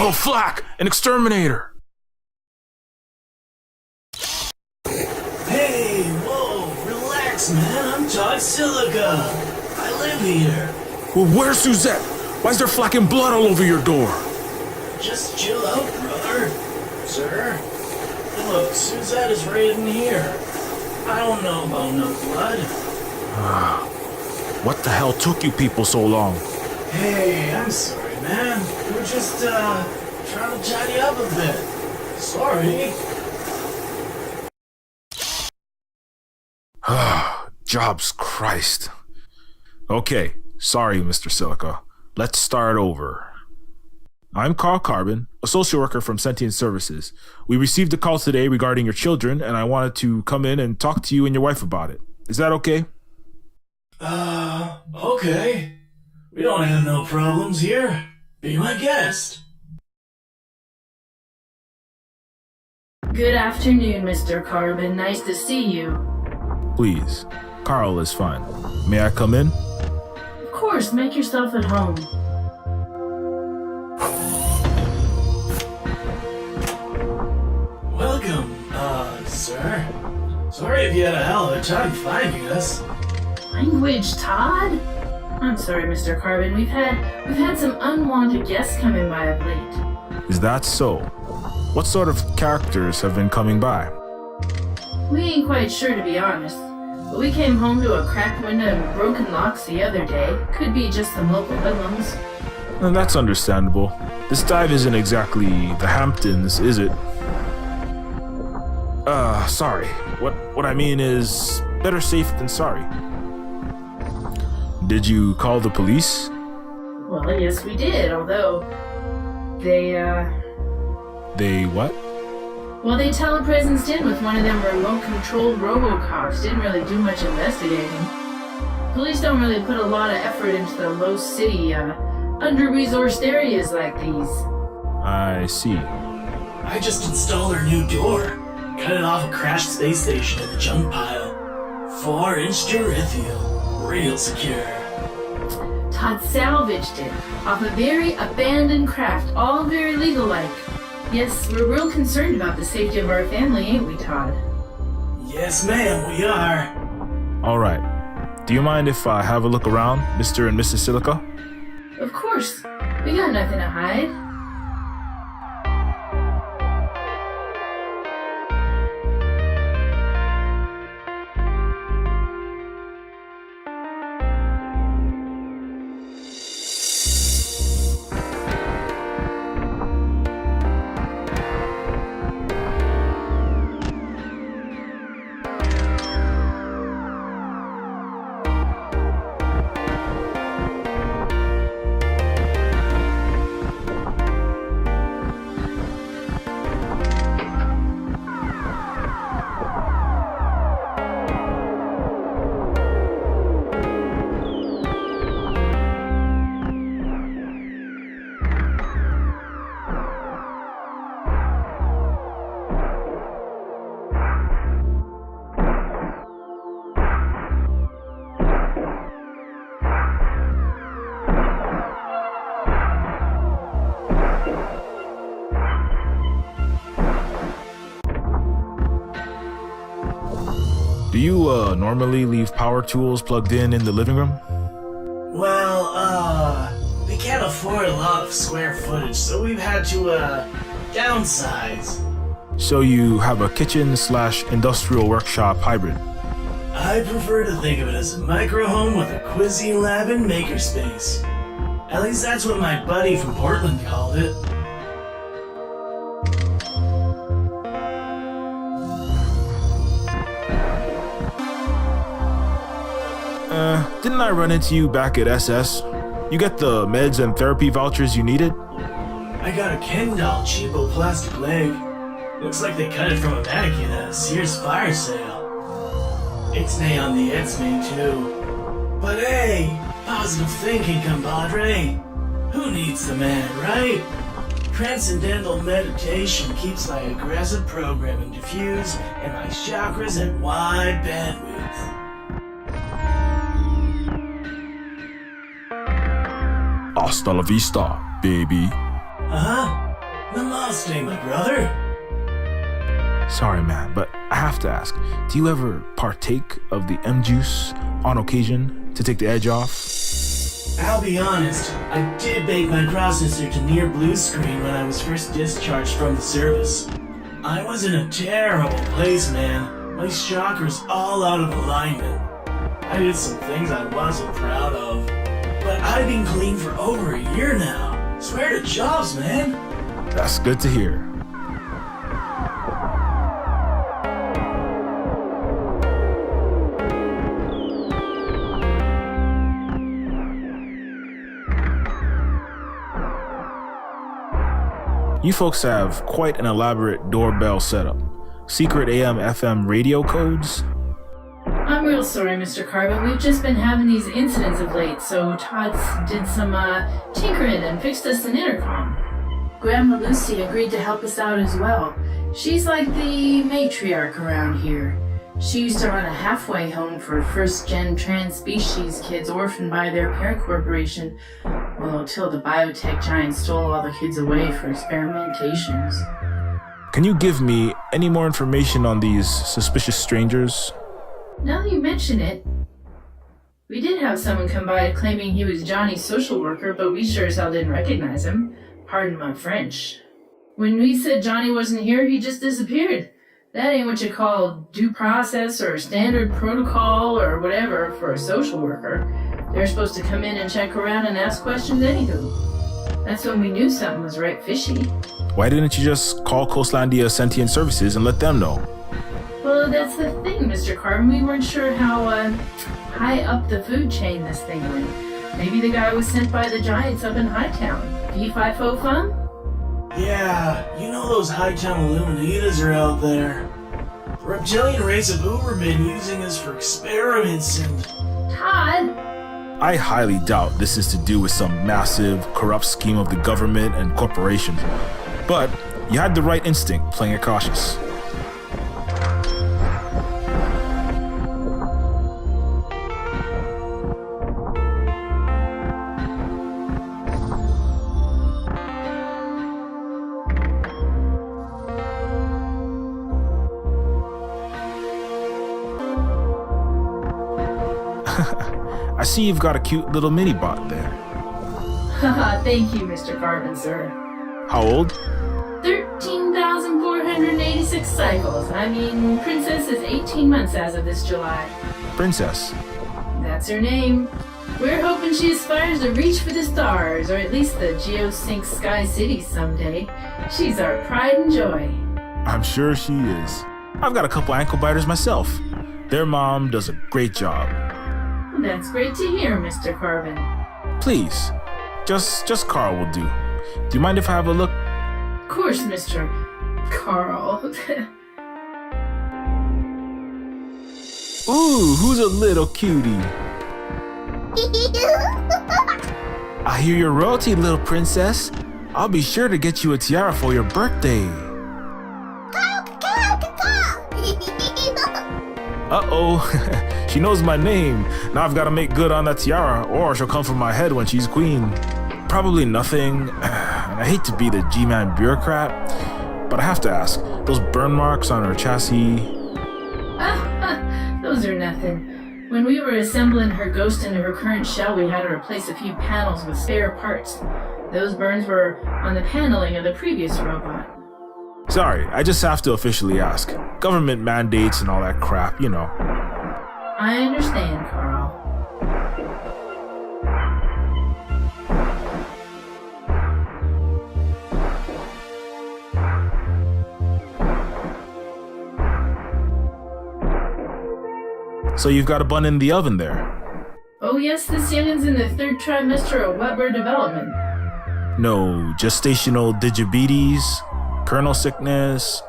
Oh, Flack! An exterminator! Hey, whoa, relax, man. I'm Todd Silica. I live here. Well, where's Suzette? Why is there flacking blood all over your door? Just chill out, brother. Sir. And look, Suzette is right in here. I don't know about no blood. What the hell took you people so long? Hey, I'm sorry, man. We're just, trying to tidy up a bit. Sorry. Jobs Christ. Okay, sorry, Mr. Silica. Let's start over. I'm Karl Carbon, a social worker from Sentient Services. We received a call today regarding your children, and I wanted to come in and talk to you and your wife about it. Is that okay? Okay. We don't have no problems here. Be my guest. Good afternoon, Mr. Carbon. Nice to see you. Please. Karl is fine. May I come in? Of course, make yourself at home. Welcome, sir. Sorry if you had a hell of a time finding us. Language, Todd? I'm sorry, Mr. Carbon. We've had some unwanted guests coming by of late. Is that so? What sort of characters have been coming by? We ain't quite sure, to be honest. But we came home to a cracked window and broken locks the other day. Could be just some local hoodlums. And that's understandable. This dive isn't exactly the Hamptons, is it? Sorry. What I mean is, better safe than sorry. Did you call the police? Well, yes, we did, although they what? Well, they telepresence in with one of them remote-controlled robocops. Didn't really do much investigating. Police don't really put a lot of effort into the low-city, under-resourced areas like these. I see. I just installed our new door. Cut it off a crashed space station in the junk pile. 4-inch Durithium. Real secure. Todd salvaged it off a very abandoned craft, all very legal-like. Yes, we're real concerned about the safety of our family, ain't we, Todd? Yes, ma'am, we are. All right. Do you mind if I have a look around, Mr. and Mrs. Silica? Of course. We got nothing to hide. Do you, normally leave power tools plugged in the living room? Well, we can't afford a lot of square footage, so we've had to, downsize. So you have a kitchen/industrial workshop hybrid? I prefer to think of it as a micro-home with a cuisine lab and makerspace. At least that's what my buddy from Portland called it. Didn't I run into you back at SS? You get the meds and therapy vouchers you needed? I got a Ken doll cheapo plastic leg. Looks like they cut it from a mannequin at a Sears fire sale. Ixnay on the X-Men too. But hey, positive thinking, compadre. Who needs the man, right? Transcendental meditation keeps my aggressive programming diffused and my chakras at wide bandwidth. Hasta la vista, baby. Huh? Namaste, my brother. Sorry, man, but I have to ask, do you ever partake of the M-juice on occasion to take the edge off? I'll be honest, I did bake my processor to near blue screen when I was first discharged from the service. I was in a terrible place, man. My chakras all out of alignment. I did some things I wasn't proud of. But I've been clean for over a year now. Swear to jobs, man. That's good to hear. You folks have quite an elaborate doorbell setup. Secret AM/FM radio codes? I'm real sorry, Mr. Carbon. We've just been having these incidents of late, so Todd's did some tinkering and fixed us an intercom. Grandma Lucy agreed to help us out as well. She's like the matriarch around here. She used to run a halfway home for first-gen trans-species kids orphaned by their parent corporation, well, until the biotech giant stole all the kids away for experimentations. Can you give me any more information on these suspicious strangers? Now that you mention it, we did have someone come by claiming he was Johnny's social worker, but we sure as hell didn't recognize him. Pardon my French. When we said Johnny wasn't here, he just disappeared. That ain't what you call due process or standard protocol or whatever for a social worker. They're supposed to come in and check around and ask questions anywho. That's when we knew something was right fishy. Why didn't you just call Coastlandia Sentient Services and let them know? Well, that's the thing, Mr. Carbon. We weren't sure how high up the food chain this thing went. Maybe the guy was sent by the giants up in Hightown. Fee-fi-fo fun? Yeah, you know those Hightown Illuminatas are out there. The reptilian race of Ubermen using us for experiments and... Todd? I highly doubt this is to do with some massive, corrupt scheme of the government and corporations. But you had the right instinct, playing it cautious. I see you've got a cute little mini-bot there. Haha, thank you, Mr. Carbon, sir. How old? 13,486 cycles. I mean, Princess is 18 months as of this July. Princess. That's her name. We're hoping she aspires to reach for the stars, or at least the Geosync Sky Cities someday. She's our pride and joy. I'm sure she is. I've got a couple ankle biters myself. Their mom does a great job. That's great to hear, Mr. Carbon. Please, just Karl will do. Do you mind if I have a look? Of course, Mr. Karl. Ooh, who's a little cutie? I hear you're royalty, little princess. I'll be sure to get you a tiara for your birthday. Uh-oh, she knows my name. Now I've got to make good on that tiara, or she'll come for my head when she's queen. Probably nothing. I hate to be the G-Man bureaucrat, but I have to ask, those burn marks on her chassis... Those are nothing. When we were assembling her ghost into her current shell, we had to replace a few panels with spare parts. Those burns were on the paneling of the previous robot. Sorry, I just have to officially ask. Government mandates and all that crap, you know. I understand, Karl. So you've got a bun in the oven there? Oh yes, this youngin's in the third trimester of Weber development. No gestational diabetes, kernel sickness?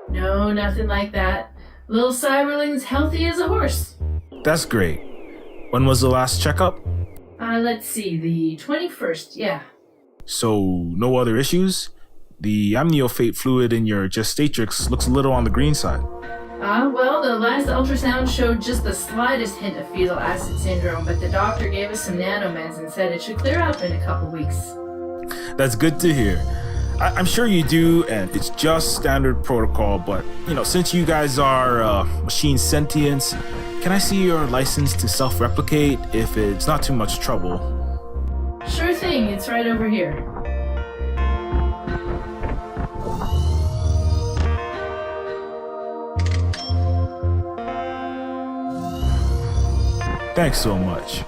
No, nothing like that. Little Cyberling's healthy as a horse. That's great. When was the last checkup? Let's see, the 21st, yeah. So, no other issues? The amniophate fluid in your gestatrix looks a little on the green side. Well, the last ultrasound showed just the slightest hint of fetal acid syndrome, but the doctor gave us some nanomeds and said it should clear up in a couple weeks. That's good to hear. I'm sure you do, and it's just standard protocol, but, since you guys are machine sentients, can I see your license to self-replicate if it's not too much trouble? Sure thing, it's right over here. Thanks so much.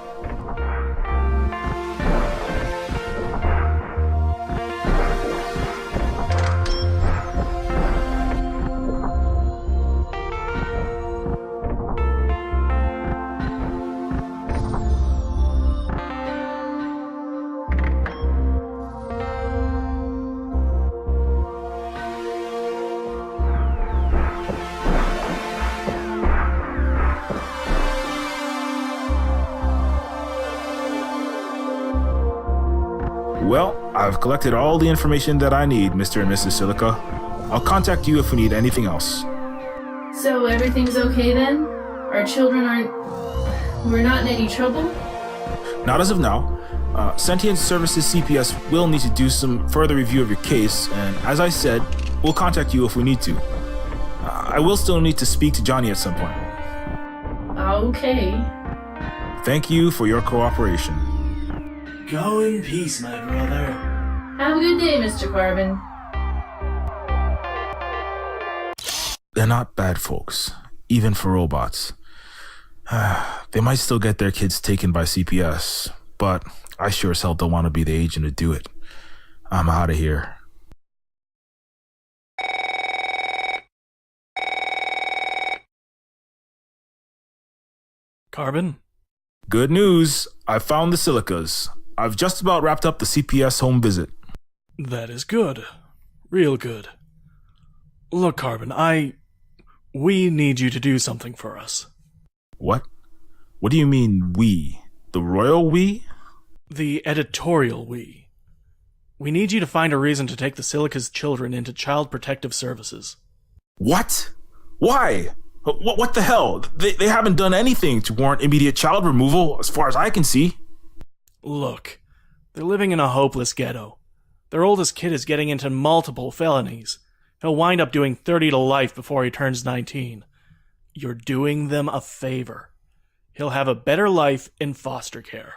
Well, I've collected all the information that I need, Mr. and Mrs. Silica. I'll contact you if we need anything else. So everything's okay then? Our children we're not in any trouble? Not as of now. Sentient Services CPS will need to do some further review of your case, and as I said, we'll contact you if we need to. I will still need to speak to Johnny at some point. Okay. Thank you for your cooperation. Go in peace, my brother. Have a good day, Mr. Carbon. They're not bad folks, even for robots. They might still get their kids taken by CPS, but I sure as hell don't want to be the agent to do it. I'm out of here. Carbon? Good news. I found the Silicas. I've just about wrapped up the CPS home visit. That is good. Real good. Look, Carbon, we need you to do something for us. What? What do you mean, we? The royal we? The editorial we. We need you to find a reason to take the Silica's children into Child Protective Services. What? Why? What the hell? They haven't done anything to warrant immediate child removal, as far as I can see. Look, they're living in a hopeless ghetto. Their oldest kid is getting into multiple felonies. He'll wind up doing 30 to life before he turns 19. You're doing them a favor. He'll have a better life in foster care.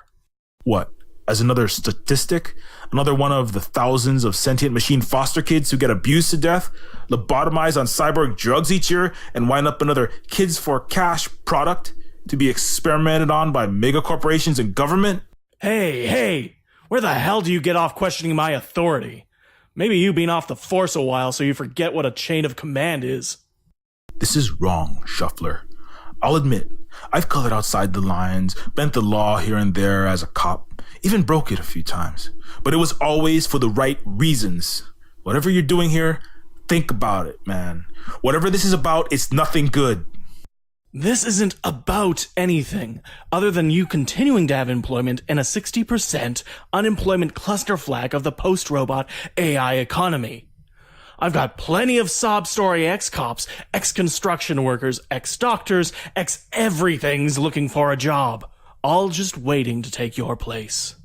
What? As another statistic? Another one of the thousands of sentient machine foster kids who get abused to death, lobotomized on cyborg drugs each year, and wind up another kids for cash product to be experimented on by mega corporations and government? Hey, where the hell do you get off questioning my authority? Maybe you've been off the force a while so you forget what a chain of command is. This is wrong, Shuffler. I'll admit, I've colored outside the lines, bent the law here and there as a cop, even broke it a few times. But it was always for the right reasons. Whatever you're doing here, think about it, man. Whatever this is about, it's nothing good. This isn't about anything other than you continuing to have employment in a 60% unemployment cluster flag of the post-robot AI economy. I've got plenty of sob-story ex-cops, ex-construction workers, ex-doctors, ex-everythings looking for a job, all just waiting to take your place.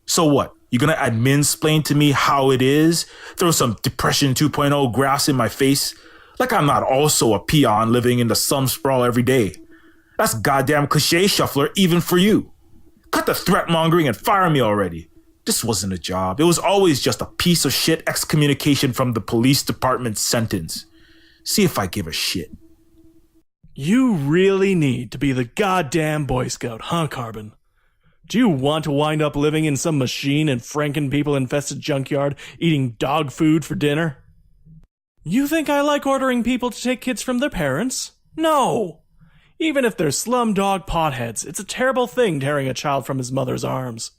So what? You gonna admin-splain to me how it is? Throw some Depression 2.0 graphs in my face? Like I'm not also a peon living in the slum sprawl every day. That's goddamn cliche, Shuffler, even for you. Cut the threat-mongering and fire me already. This wasn't a job. It was always just a piece of shit excommunication from the police department's sentence. See if I give a shit. You really need to be the goddamn Boy Scout, huh, Carbon? Do you want to wind up living in some machine and Franken people-infested junkyard eating dog food for dinner? You think I like ordering people to take kids from their parents? No! Even if they're slumdog potheads, it's a terrible thing tearing a child from his mother's arms.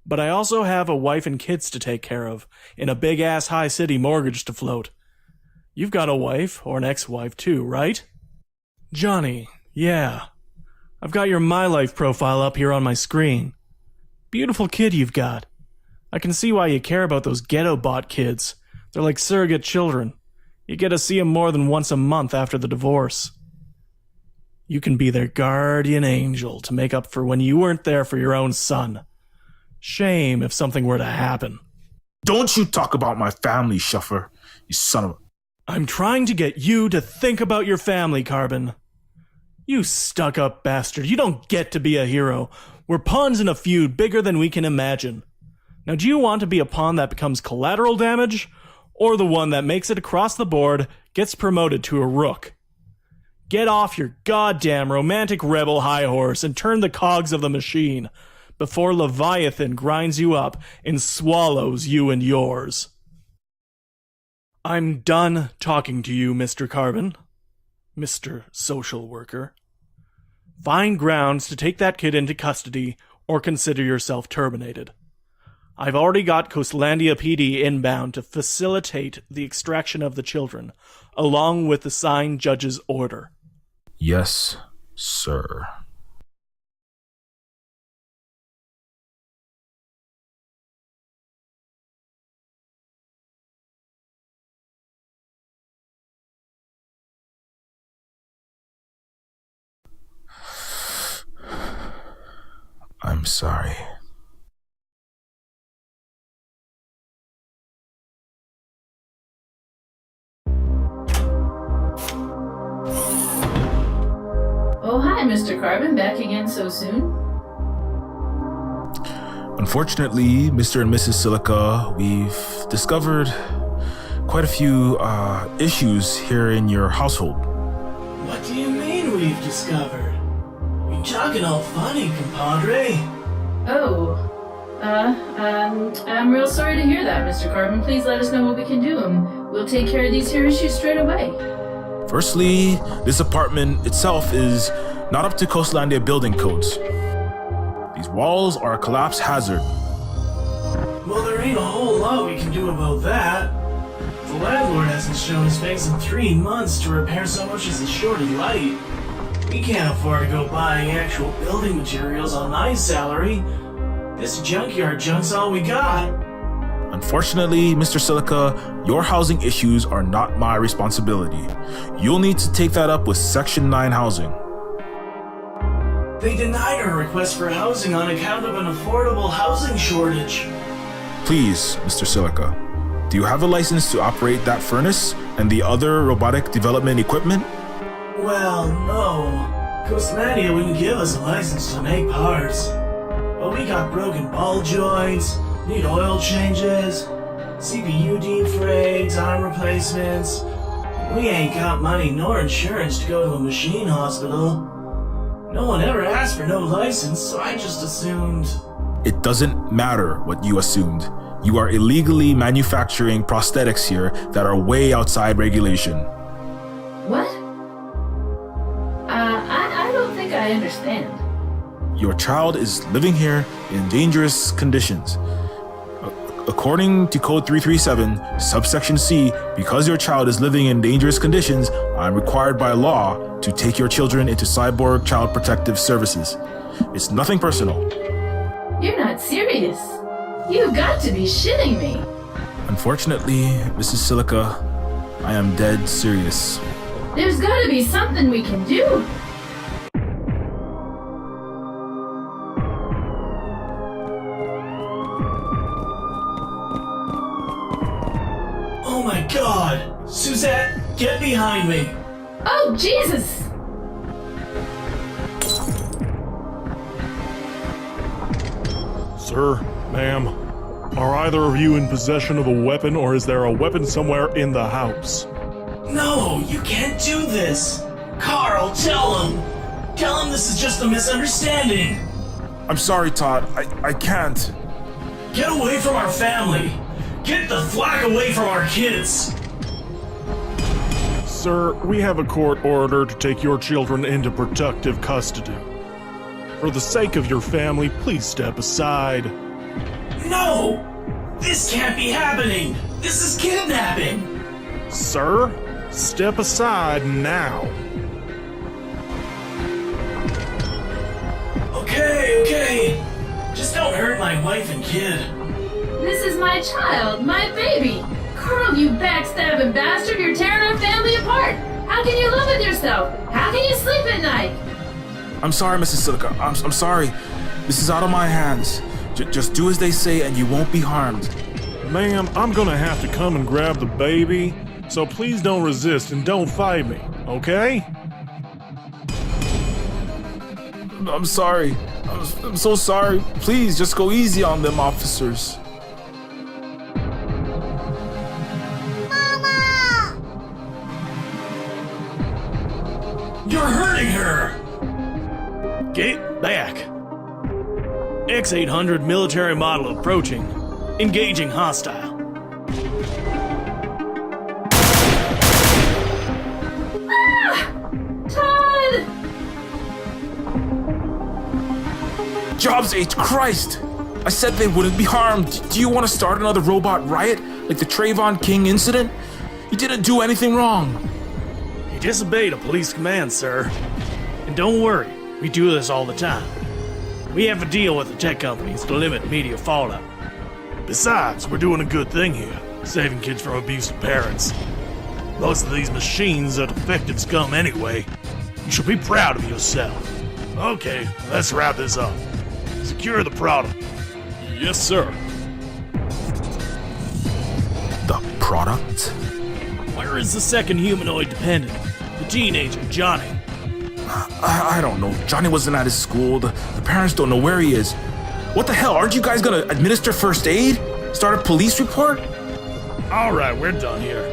But I also have a wife and kids to take care of, and a big-ass high-city mortgage to float. You've got a wife, or an ex-wife too, right? Johnny, yeah. I've got your My Life profile up here on my screen. Beautiful kid you've got. I can see why you care about those ghetto bot kids. They're like surrogate children. You get to see them more than once a month after the divorce. You can be their guardian angel to make up for when you weren't there for your own son. Shame if something were to happen. Don't you talk about my family, Shuffer, you son of a... I'm trying to get you to think about your family, Carbon. You stuck-up bastard. You don't get to be a hero. We're pawns in a feud bigger than we can imagine. Now, do you want to be a pawn that becomes collateral damage, or the one that makes it across the board, gets promoted to a rook? Get off your goddamn romantic rebel high horse and turn the cogs of the machine before Leviathan grinds you up and swallows you and yours. I'm done talking to you, Mr. Carbon. Mr. Social Worker. Find grounds to take that kid into custody or consider yourself terminated. I've already got Coastlandia PD inbound to facilitate the extraction of the children, along with the signed judge's order. Yes, sir. I'm sorry. Oh, hi, Mr. Carbon. Back again so soon? Unfortunately, Mr. and Mrs. Silica, we've discovered quite a few issues here in your household. What do you mean we've discovered? You're talking all funny, compadre. Oh. I'm real sorry to hear that, Mr. Carbon. Please let us know what we can do, and we'll take care of these here issues straight away. Firstly, this apartment itself is not up to Coastlandia building codes. These walls are a collapse hazard. Well, there ain't a whole lot we can do about that. The landlord hasn't shown his face in 3 months to repair so much as a shorted light. We can't afford to go buying actual building materials on my salary. This junkyard junk's all we got. Unfortunately, Mr. Silica, your housing issues are not my responsibility. You'll need to take that up with Section 9 housing. They denied our request for housing on account of an affordable housing shortage. Please, Mr. Silica, do you have a license to operate that furnace and the other robotic development equipment? Well, no. Coastlandia wouldn't give us a license to make parts. But we got broken ball joints, need oil changes, CPU defrags, arm replacements. We ain't got money nor insurance to go to a machine hospital. No one ever asked for no license, so I just assumed... It doesn't matter what you assumed. You are illegally manufacturing prosthetics here that are way outside regulation. What? I don't think I understand. Your child is living here in dangerous conditions. According to Code 337, subsection C, because your child is living in dangerous conditions, I'm required by law to take your children into Cyborg-Child Protective Services. It's nothing personal. You're not serious. You got to be shitting me. Unfortunately, Mrs. Silica, I am dead serious. There's got to be something we can do. Oh my god! Suzette, get behind me! Oh, Jesus! Sir, ma'am, are either of you in possession of a weapon, or is there a weapon somewhere in the house? No, you can't do this! Karl, tell him! Tell him this is just a misunderstanding! I'm sorry, Todd. I can't. Get away from our family! Get the flack away from our kids! Sir, we have a court order to take your children into protective custody. For the sake of your family, please step aside. No! This can't be happening! This is kidnapping! Sir, step aside now. Okay. Just don't hurt my wife and kid. This is my child, my baby. Karl, you backstabbing bastard, you're tearing our family apart. How can you live with yourself? How can you sleep at night? I'm sorry, Mrs. Silica. I'm sorry. This is out of my hands. Just do as they say and you won't be harmed. Ma'am, I'm gonna have to come and grab the baby, so please don't resist and don't fight me, okay? I'm sorry. I'm so sorry. Please, just go easy on them, officers. You're hurting her! Get back. X-800 military model approaching. Engaging hostile. Todd! Jobs H. Christ! I said they wouldn't be harmed. Do you want to start another robot riot like the Trayvon King incident? You didn't do anything wrong. You disobeyed a police command, sir. And don't worry, we do this all the time. We have a deal with the tech companies to limit media fallout. Besides, we're doing a good thing here, saving kids from abusive parents. Most of these machines are defective scum anyway. You should be proud of yourself. Okay, let's wrap this up. Secure the product. Yes, sir. The product? Where is the second humanoid dependent? The teenager, Johnny. I don't know. Johnny wasn't at his school. The parents don't know where he is. What the hell? Aren't you guys gonna administer first aid? Start a police report? Alright, we're done here.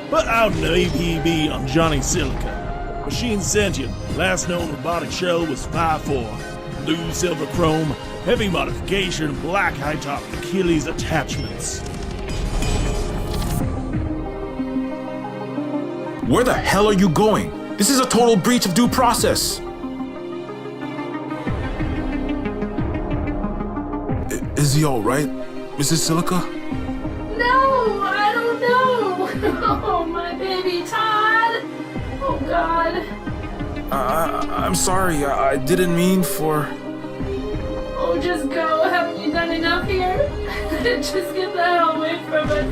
Put out an APB on Johnny Silica. Machine Sentient. Last known robotic shell was 5-4. Blue, silver chrome, heavy modification, black high-top Achilles attachments. Where the hell are you going? This is a total breach of due process. Is he all right, Mrs. Silica? No, I don't know. Oh, my baby Todd. Oh, God. I'm sorry. I didn't mean for... Oh, just go. Haven't you done enough here? Just get the hell away from us.